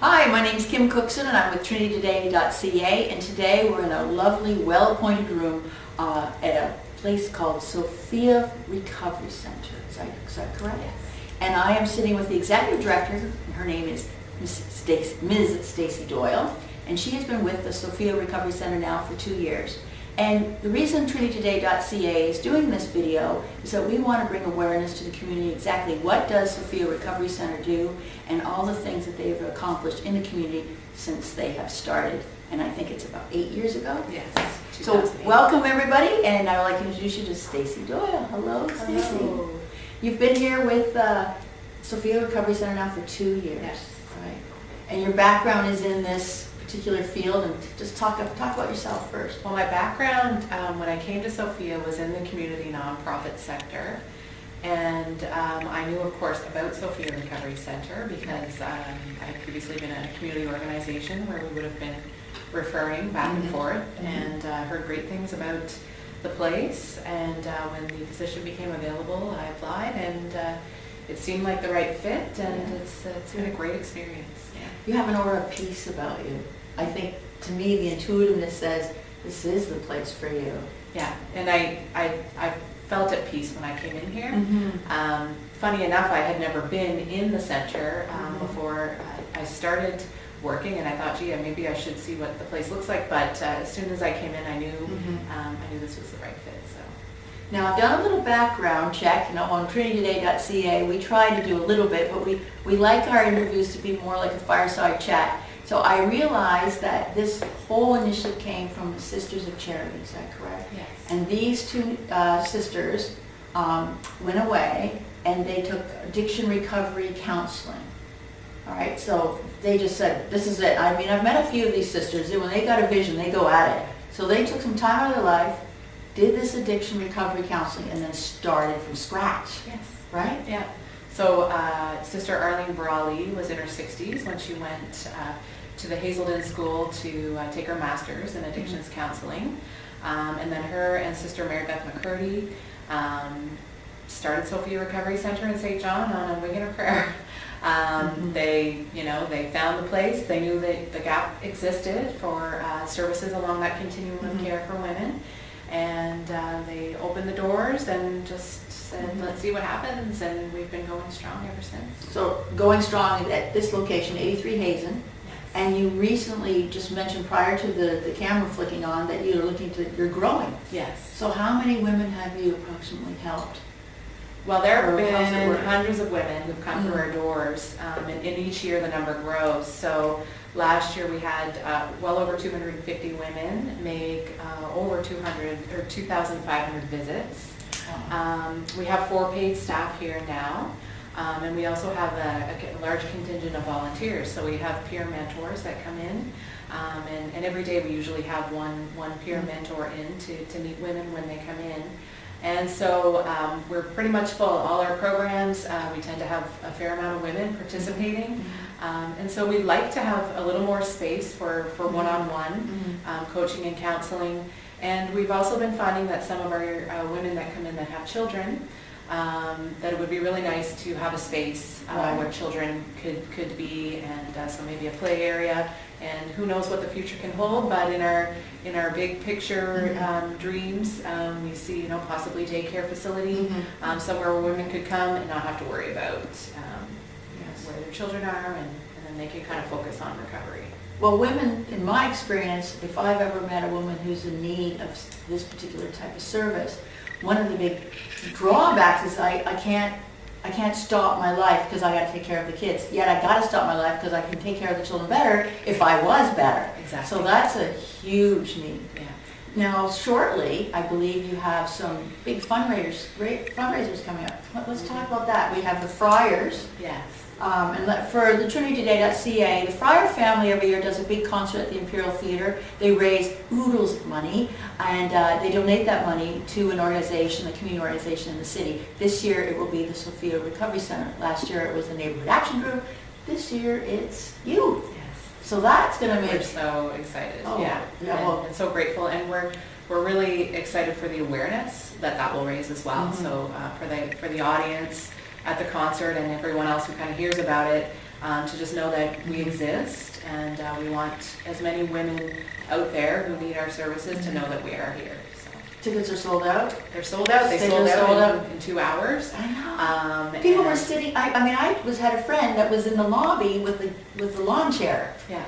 Hi, my name is Kim Cookson and I'm with TrinityToday.ca, and today we're in a lovely, well-appointed room at a place called Sophia Recovery Centre. Is that correct? Yes. And I am sitting with the executive director. Her name is Ms. Stacy Doyle, and she has been with the Sophia Recovery Centre now for 2 years. And the reason TrinityToday.ca is doing this video is that we want to bring awareness to the community exactly what does Sophia Recovery Centre do and all the things that they've accomplished in the community since they have started. And I think it's about 8 years ago. Yes. So 2008. welcome everybody, and I would like to introduce you to Stacy Doyle. Hello, Stacy. Hello. You've been here with Sophia Recovery Centre now for 2 years. Yes. Right. And your background is in this particular field, and just talk about yourself first. Well, my background when I came to Sophia was in the community nonprofit sector, and I knew, of course, about Sophia Recovery Centre because I had previously been in a community organization where we would have been referring back and forth, and heard great things about the place. And when the position became available, I applied, and it seemed like the right fit, and it's been a great experience. Yeah. You have an aura of peace about you. I think, to me, the intuitiveness says this is the place for you. Yeah, and I felt at peace when I came in here. Mm-hmm. Funny enough, I had never been in the center before I started working, and I thought, gee, maybe I should see what the place looks like. But as soon as I came in, I knew this was the right fit. So. Now, I've done a little background check, on TrinityToday.ca. We try to do a little bit, but we like our interviews to be more like a fireside chat. So I realized that this whole initiative came from the Sisters of Charity. Is that correct? Yes. And these two sisters went away and they took addiction recovery counseling. All right, so they just said, this is it. I mean, I've met a few of these sisters, and when they got a vision, they go at it. So they took some time out of their life, did this addiction recovery counseling, and then started from scratch. Yes. Right? Yeah. So Sister Arlene Brawley was in her 60s when she went to the Hazelden School to take her master's in addictions counseling. And then her and Sister Mary Beth McCurdy started Sophia Recovery Centre in St. John on a wing and a prayer. They found the place. They knew that the gap existed for services along that continuum of care for women. And they opened the doors and just said, let's see what happens, and we've been going strong ever since. So going strong at this location, 83 Hazen, Yes. and you recently just mentioned prior to the camera flicking on that you're growing. Yes. So how many women have you approximately helped? Well, there have Or how's it been work? hundreds of women who've come through our doors, and in each year the number grows. So last year we had well over 250 women make over 2,500 visits. We have 4 paid staff here now, and we also have a large contingent of volunteers. So we have peer mentors that come in, and every day we usually have one peer mentor in to meet women when they come in. And so we're pretty much full. All our programs, we tend to have a fair amount of women participating. And so we'd like to have a little more space for one-on-one coaching and counseling. And we've also been finding that some of our women that come in that have children, that it would be really nice to have a space where children could be, and so maybe a play area. And who knows what the future can hold, but in our big picture dreams, we see possibly daycare facility, somewhere where women could come and not have to worry about where their children are, and then they can kind of focus on recovery. Well, women, in my experience, if I've ever met a woman who's in need of this particular type of service, one of the big drawbacks is I can't stop my life because I got to take care of the kids. Yet I got to stop my life because I can take care of the children better if I was better. Exactly. So that's a huge need. Yeah. Now, shortly, I believe you have some big fundraisers coming up. Let's talk about that. We have the Friars. Yes. For the TrinityToday.ca, the Friar family every year does a big concert at the Imperial Theatre. They raise oodles of money, and they donate that money to an organization, a community organization in the city. This year it will be the Sophia Recovery Centre. Last year it was the Neighborhood Action Group. This year it's you. Yes. So that's going to make... We're so excited. Oh, yeah. And so grateful, and we're really excited for the awareness that will raise as well. So for the audience at the concert and everyone else who kind of hears about it, to just know that we exist, and we want as many women out there who need our services to know that we are here. So. Tickets are sold out? They're sold out. They sold out in 2 hours. I know. People were sitting, I mean, I had a friend that was in the lobby with the lawn chair. Yeah.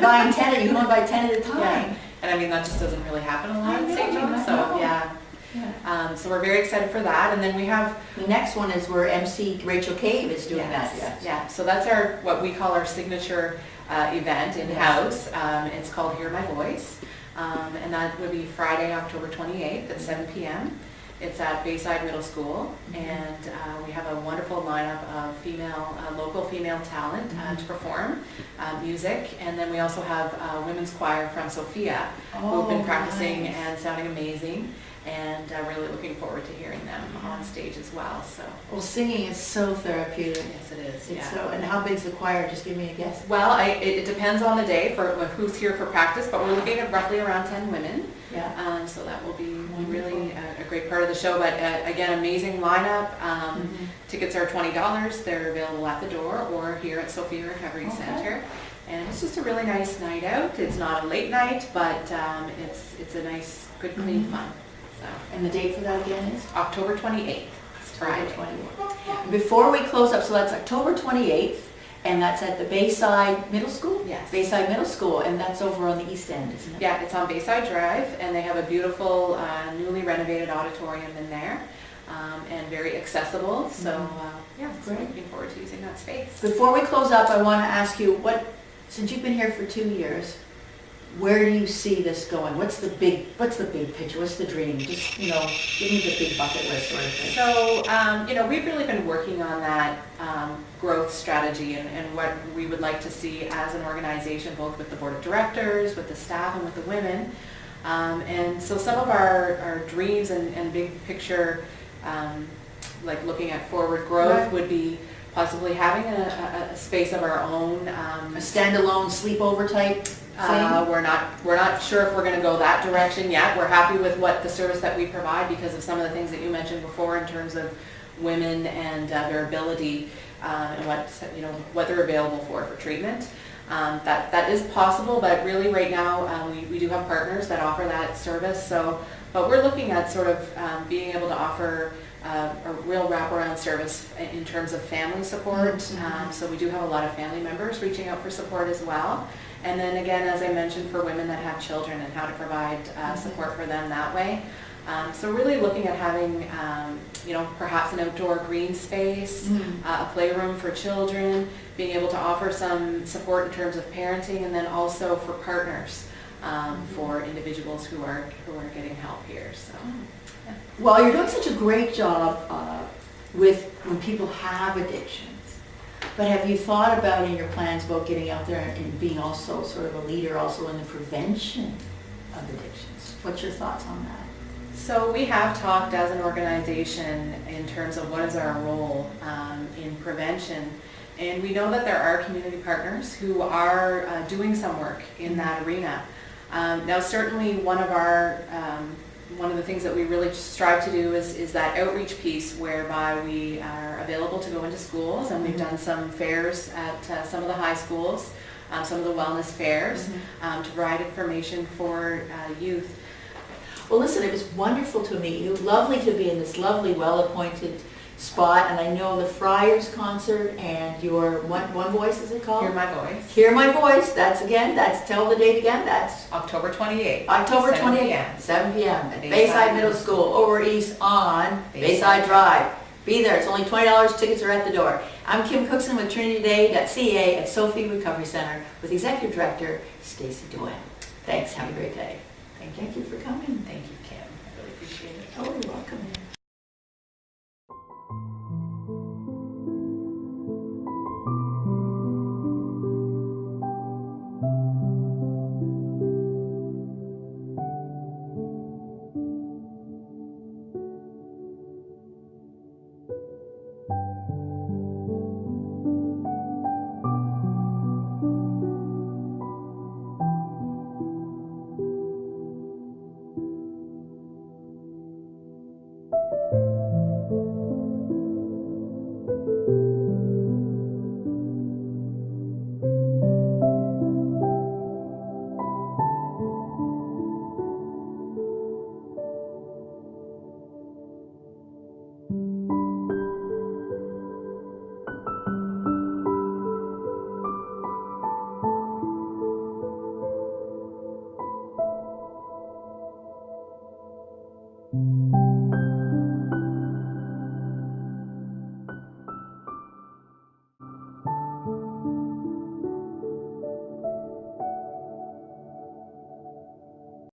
Buying 10, you can only buy 10 at a time. Yeah. And I mean, that just doesn't really happen a lot in St. John, so yeah. Yeah. So we're very excited for that, and then we have the next one is where MC Rachel Cave is doing that. Yes. Yeah. So that's our what we call our signature event in house. It's called Hear My Voice, and that would be Friday, October 28th at 7 p.m. It's at Bayside Middle School, and we have a wonderful lineup of local female talent to perform music, and then we also have a women's choir from Sophia who've been practicing and sounding amazing, and really looking forward to hearing them on stage as well. So. Well, singing is so therapeutic. Yes, it is. It's so. And how big's the choir? Just give me a guess. Well, it depends on the day for who's here for practice, but we're looking at roughly around 10 women. Yeah. So that will be really a great part of the show. But again, amazing lineup. Tickets are $20. They're available at the door or here at Sophia Recovery Centre. And it's just a really nice night out. It's not a late night, but it's a nice, good, clean fun. So. And the date for that again is? October 28th. It's Friday. October 28th. Yeah. Before we close up, so that's October 28th, and that's at the Bayside Middle School? Yes. Bayside Middle School, and that's over on the east end, isn't it? Yeah, it's on Bayside Drive, and they have a beautiful, newly renovated auditorium in there, and very accessible. So, so I'm looking forward to using that space. Before we close up, I want to ask you, since you've been here for 2 years, where do you see this going? What's the big picture? What's the dream? Just, give me the big bucket list sort of thing. So, we've really been working on that growth strategy and what we would like to see as an organization, both with the board of directors, with the staff, and with the women. And so some of our dreams and big picture, like looking at forward growth, would be possibly having a space of our own. A standalone sleepover type thing? We're not sure if we're going to go that direction yet. We're happy with what the service that we provide because of some of the things that you mentioned before in terms of women and their ability and what they're available for treatment. That is possible, but really right now we do have partners that offer that service. But we're looking at sort of being able to offer a real wraparound service in terms of family support. So we do have a lot of family members reaching out for support as well. And then again, as I mentioned, for women that have children and how to provide support for them that way. So really looking at having, perhaps an outdoor green space, a playroom for children, being able to offer some support in terms of parenting, and then also for partners, for individuals who are getting help here. So. Yeah. Well, you're doing such a great job with when people have addictions. But have you thought about in your plans about getting out there and being also sort of a leader also in the prevention of addictions? What's your thoughts on that? So we have talked as an organization in terms of what is our role in prevention. And we know that there are community partners who are doing some work in that arena. Now certainly one of the things that we really strive to do is that outreach piece whereby we are available to go into schools, and we've done some fairs at some of the high schools, some of the wellness fairs, to provide information for youth. Well, listen, it was wonderful to meet you. Lovely to be in this lovely, well-appointed spot, and I know the Friars concert and your One Voice, is it called? Hear My Voice. Hear My Voice. Tell the date again. That's October 28th. October 7 28th, p.m. 7 p.m. at Bayside Bayside Middle School, over east on Bayside Drive. Be there. It's only $20. Tickets are at the door. I'm Kim Cookson with TrinityToday.ca at Sophia Recovery Centre with Executive Director Stacey Doyle. Thanks. Have a great day. Thank you for coming. Thank you, Kim. I really appreciate it. Oh, you're welcome.